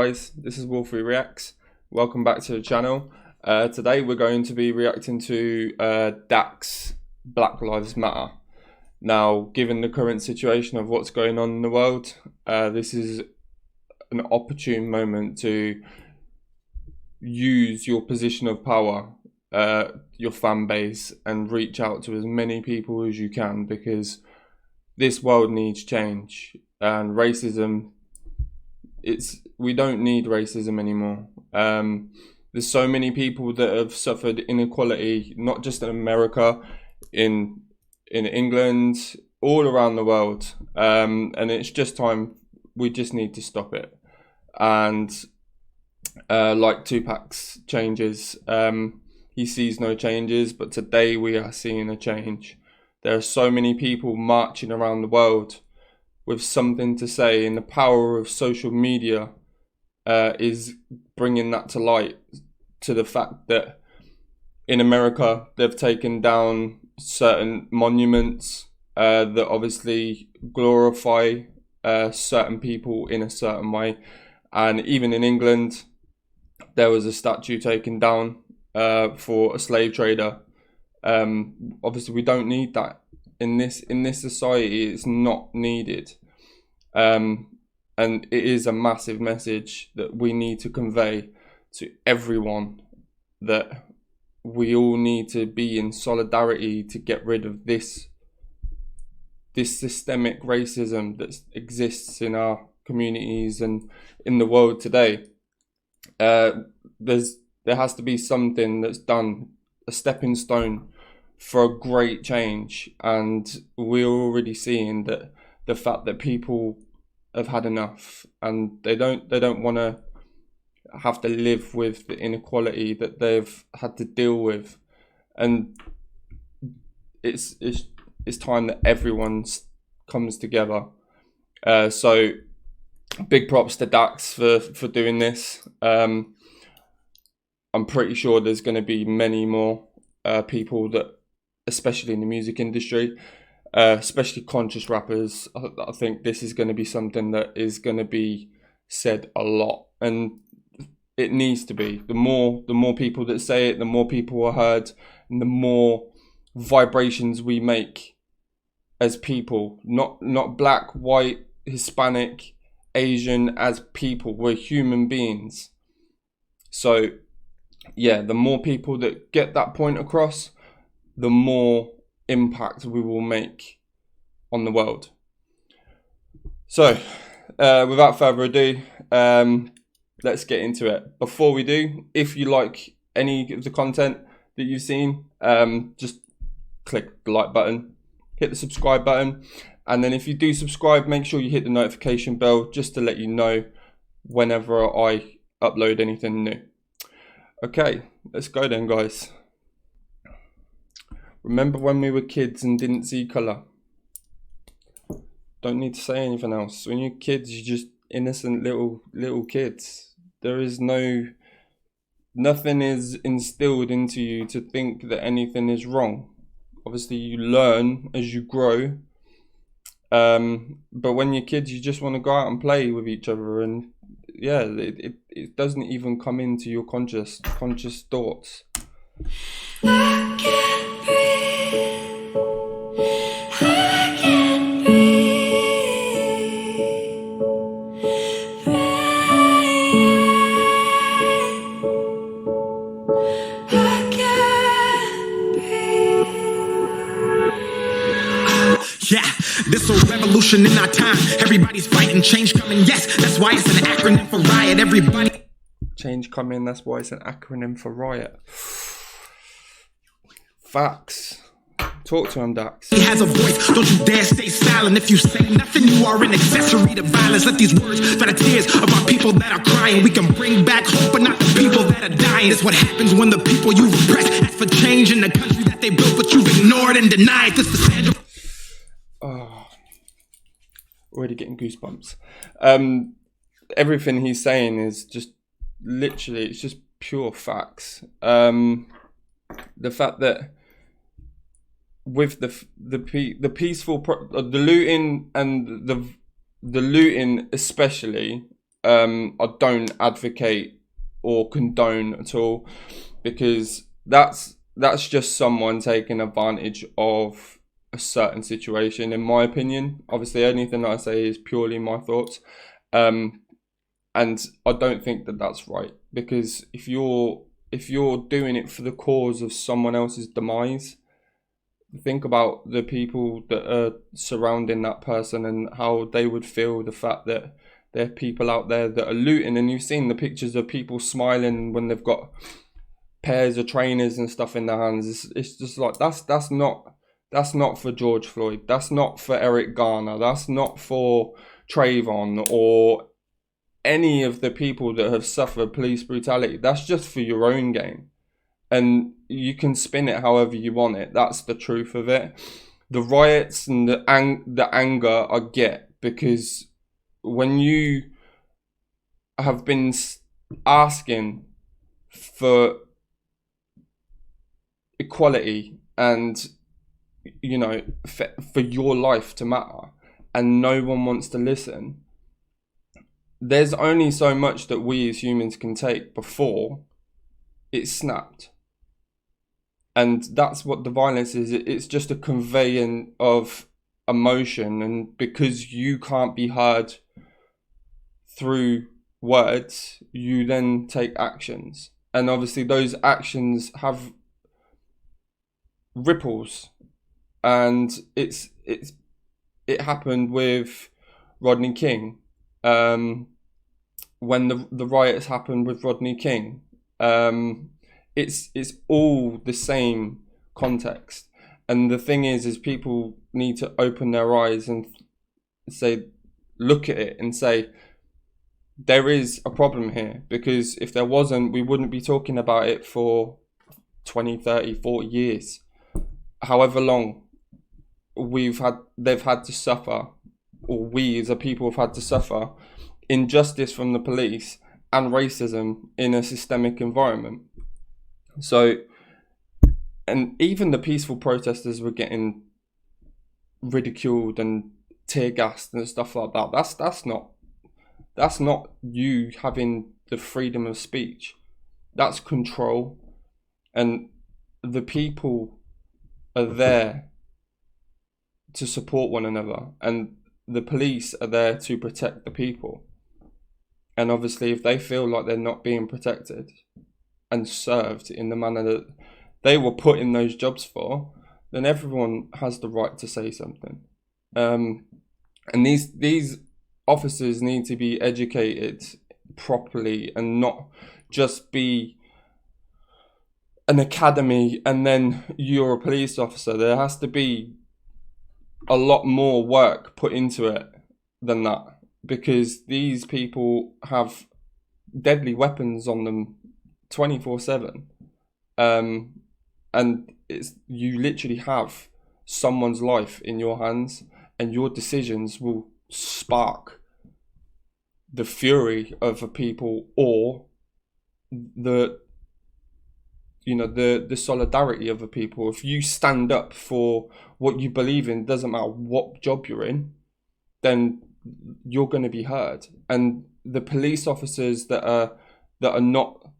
guys, this is Wolfie Reacts. Welcome back to the channel. Today we're going to be reacting to Dax Black Lives Matter. Now, given the current situation of what's going on in the world, this is an opportune moment to use your position of power, your fan base, and reach out to as many people as you can, because this world needs change. And racism, we don't need racism anymore. There's so many people that have suffered inequality, not just in America, in England, all around the world, and it's just time. We just need to stop it. And like Tupac's changes, he sees no changes, but today we are seeing a change. There are so many people marching around the world with something to say, and the power of social media is bringing that to light, to the fact that in America they've taken down certain monuments that obviously glorify certain people in a certain way. And even in England there was a statue taken down for a slave trader. Obviously we don't need that in this society. It's not needed, and it is a massive message that we need to convey to everyone, that we all need to be in solidarity to get rid of this systemic racism that exists in our communities and in the world today. There has to be something that's done, a stepping stone for a great change. And we're already seeing that the fact that people have had enough, and they don't want to have to live with the inequality that they've had to deal with. And it's time that everyone comes together. So big props to Dax for doing this. I'm pretty sure there's going to be many more people that, especially in the music industry, especially conscious rappers. I think this is going to be something that is going to be said a lot, and it needs to be. The more people that say it, the more people are heard, and the more vibrations we make as people, not black, white, Hispanic, Asian, as people. We're human beings. So yeah, the more people that get that point across, the more impact we will make on the world. So without further ado, let's get into it. Before we do, if you like any of the content that you've seen, just click the like button, hit the subscribe button, and then if you do subscribe, make sure you hit the notification bell just to let you know whenever I upload anything new. Okay, let's go then, guys. Remember when we were kids and didn't see colour? Don't need to say anything else. When you're kids, you're just innocent little kids. There is nothing is instilled into you to think that anything is wrong. Obviously you learn as you grow, but when you're kids, you just want to go out and play with each other, and yeah, it doesn't even come into your conscious thoughts. I can't breathe. I can't breathe. I can't breathe. Yeah, this a revolution in our time. Everybody's fighting, change coming, yes, that's why it's an acronym for riot. Everybody. Change coming, that's why it's an acronym for riot. Facts. Talk to him, Dax. He has a voice, don't you dare stay silent. If you say nothing, you are an accessory to violence. Let these words dry the tears of our people that are crying. We can bring back hope, but not the people that are dying. It's what happens when the people you repress ask for change in the country that they built, but you've ignored and denied. This is Sandra. Oh, already getting goosebumps. Everything he's saying is just literally, it's just pure facts. The fact that with the peaceful the looting, and the looting especially, I don't advocate or condone at all, because that's just someone taking advantage of a certain situation, in my opinion. Obviously, anything that I say is purely my thoughts, and I don't think that that's right, because if you're doing it for the cause of someone else's demise, think about the people that are surrounding that person and how they would feel, the fact that there are people out there that are looting, and you've seen the pictures of people smiling when they've got pairs of trainers and stuff in their hands. It's just like, that's not for George Floyd, that's not for Eric Garner, that's not for Trayvon or any of the people that have suffered police brutality. That's just for your own gain, and you can spin it however you want it. That's the truth of it. The riots and the anger I get, because when you have been asking for equality and, you know, for your life to matter, and no one wants to listen, there's only so much that we as humans can take before it snapped. And that's what the violence is. It's just a conveying of emotion, and because you can't be heard through words, you then take actions, and obviously those actions have ripples. And it happened with Rodney King. When the riots happened with Rodney King, it's all the same context. And the thing is people need to open their eyes and say, look at it and say, there is a problem here, because if there wasn't, we wouldn't be talking about it for 20, 30, 40 years, however long they've had to suffer, or we as a people have had to suffer injustice from the police and racism in a systemic environment. So, and even the peaceful protesters were getting ridiculed and tear gassed and stuff like that. That's not you having the freedom of speech. That's control. And the people are there to support one another, and the police are there to protect the people. And obviously, if they feel like they're not being protected and served in the manner that they were put in those jobs for, then everyone has the right to say something. And these officers need to be educated properly, and not just be an academy and then you're a police officer. There has to be a lot more work put into it than that, because these people have deadly weapons on them 24/7, and you literally have someone's life in your hands, and your decisions will spark the fury of a people, or the solidarity of a people. If you stand up for what you believe in, doesn't matter what job you're in, then you're going to be heard. And the police officers that are not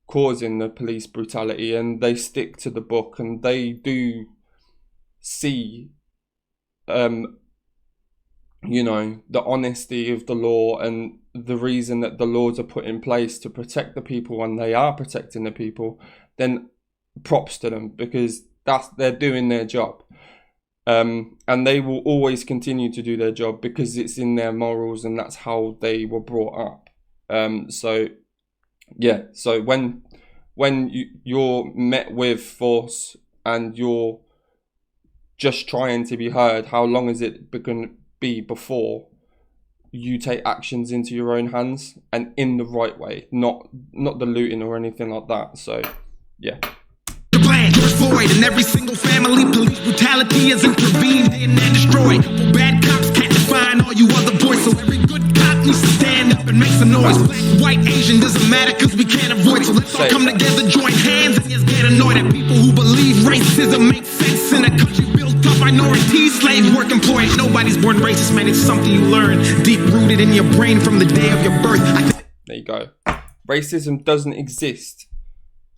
causing the police brutality, and they stick to the book, and they do see the honesty of the law, and the reason that the laws are put in place to protect the people, and they are protecting the people, then props to them, because they're doing their job. And they will always continue to do their job because it's in their morals, and that's how they were brought up. So when you're met with force and you're just trying to be heard, how long is it going to be before you take actions into your own hands, and in the right way, not the looting or anything like that? So yeah. George Floyd, and every single family, police brutality has intervened in and destroyed. Bad cops can't define all you other boys, so every good cop needs to stand up and make some noise. Black, white, Asian, doesn't matter, cause we can't avoid. So let's all come together, join hands, and just get annoyed at people who believe racism makes sense in a country built up by minorities, slave work employed. Nobody's born racist, man. It's something you learn, deep rooted in your brain from the day of your birth. There you go. Racism doesn't exist.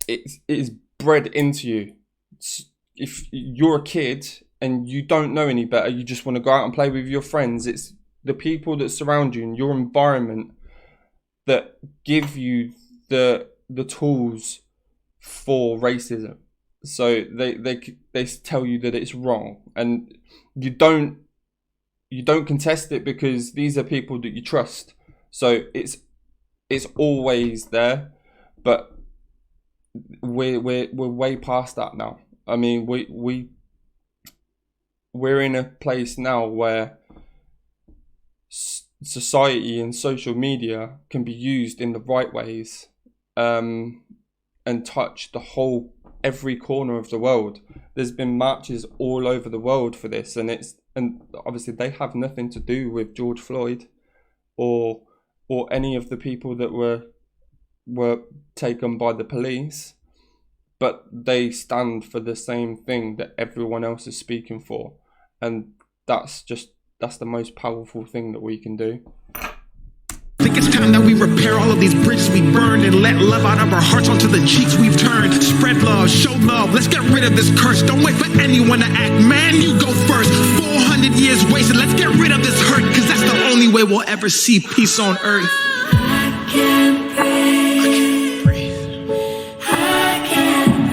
It is bred into you. If you're a kid and you don't know any better, you just want to go out and play with your friends. It's the people that surround you and your environment that give you the tools for racism. So they tell you that it's wrong, and you don't contest it because these are people that you trust. So it's always there, but we're way past that now. I mean, we're in a place now where society and social media can be used in the right ways, and touch every corner of the world. There's been marches all over the world for this, and obviously they have nothing to do with George Floyd or any of the people that were taken by the police, but they stand for the same thing that everyone else is speaking for, and that's the most powerful thing that we can do. I think it's time that we repair all of these bridges we burned and let love out of our hearts onto the cheeks we've turned. Spread love, show love, let's get rid of this curse. Don't wait for anyone to act, man, you go first. 400 years wasted, let's get rid of this hurt, cause that's the only way we'll ever see peace on earth. I can't breathe. I can't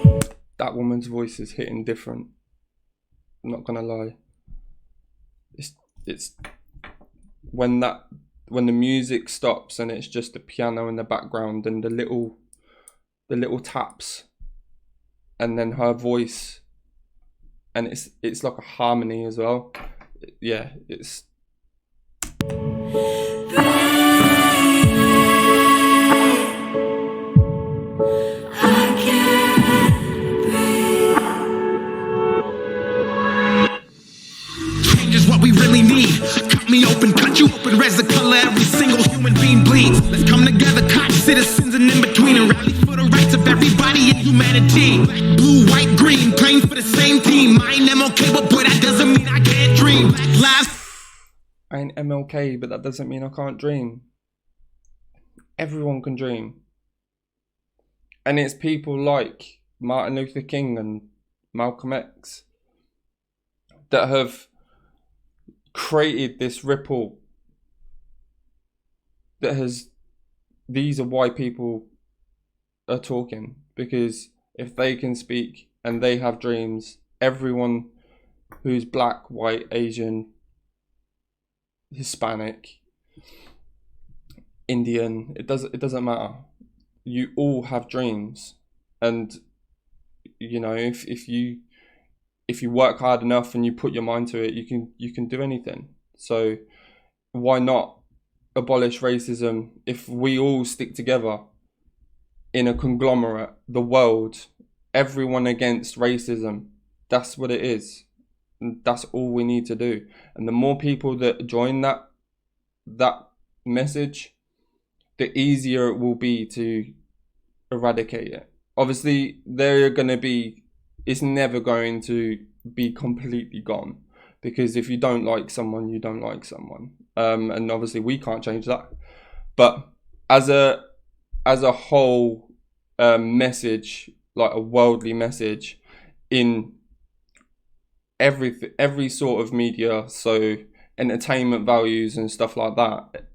breathe. That woman's voice is hitting different. I'm not gonna lie. It's when the music stops and it's just the piano in the background and the little taps, and then her voice, and it's like a harmony as well. Yeah, it's. What we really need. Cut me open, cut you open, res the color every single human being bleeds. Let's come together, cops, citizens, and in between, and rally for the rights of everybody in humanity. Black, blue, white, green, playing for the same team. I ain't MLK, but boy, that doesn't mean I can't dream. Black lives. I ain't MLK, but that doesn't mean I can't dream. Everyone can dream. And it's people like Martin Luther King and Malcolm X that have created this ripple these are why people are talking, because if they can speak and they have dreams, everyone who's black, white, Asian, Hispanic, Indian, it doesn't matter. You all have dreams, and you know, if you work hard enough and you put your mind to it, you can do anything. So why not abolish racism if we all stick together in a conglomerate, the world, everyone against racism? That's what it is. And that's all we need to do. And the more people that join that message, the easier it will be to eradicate it. Obviously, it's never going to be completely gone, because if you don't like someone, you don't like someone, and obviously we can't change that. But as a whole message, like a worldly message in every sort of media, so entertainment values and stuff like that,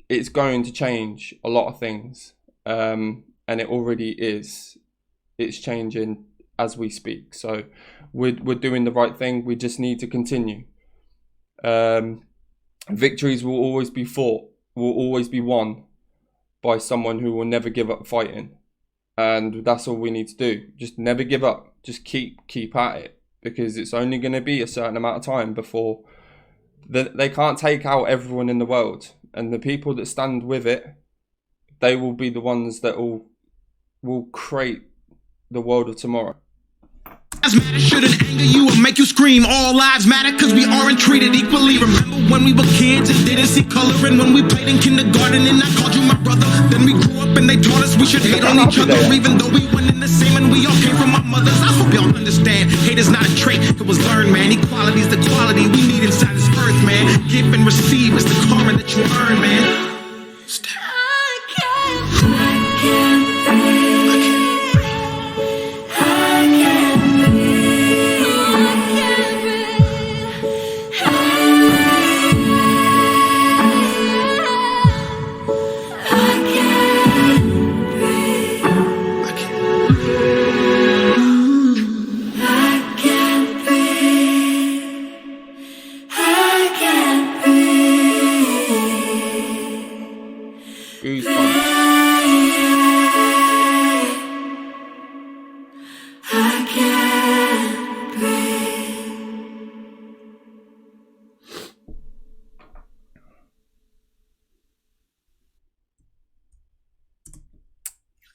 it's going to change a lot of things, and it already is. It's changing as we speak. So we're doing the right thing. We just need to continue. Victories will always be fought, will always be won by someone who will never give up fighting. And that's all we need to do. Just never give up. Just keep at it, because it's only going to be a certain amount of time before they can't take out everyone in the world. And the people that stand with it, they will be the ones that will create the world of tomorrow. Matter shouldn't anger you or make you scream. All lives matter because we aren't treated equally. Remember when we were kids and didn't see color, and when we played in kindergarten and I called you my brother. Then we grew up and they taught us we should hate on each other, even though we weren't in the same and we all came from our mothers. I hope y'all understand, hate is not a trait, it was learned, man. Equality is the quality we need inside this earth, man. Give and receive is the karma that you earn, man.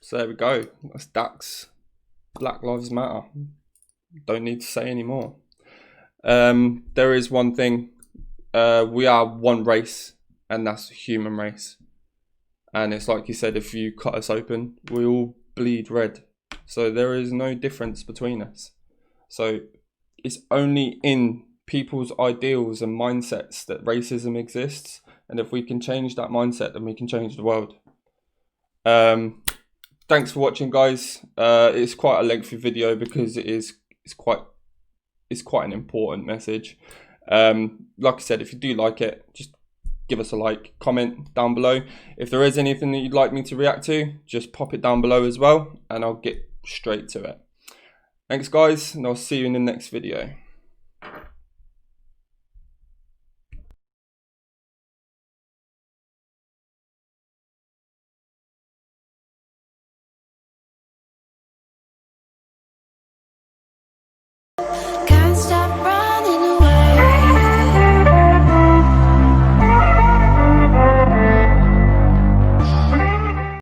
So there we go. That's Dax. Black Lives Matter. Don't need to say any more. There is one thing. We are one race, and that's the human race. And it's like you said, if you cut us open, we all bleed red. So there is no difference between us. So it's only in people's ideals and mindsets that racism exists. And if we can change that mindset, then we can change the world. Thanks for watching, guys. It's quite a lengthy video because it's quite an important message. Like I said, if you do like it, just give us a like, comment down below. If there is anything that you'd like me to react to, just pop it down below as well, and I'll get straight to it. Thanks, guys, and I'll see you in the next video.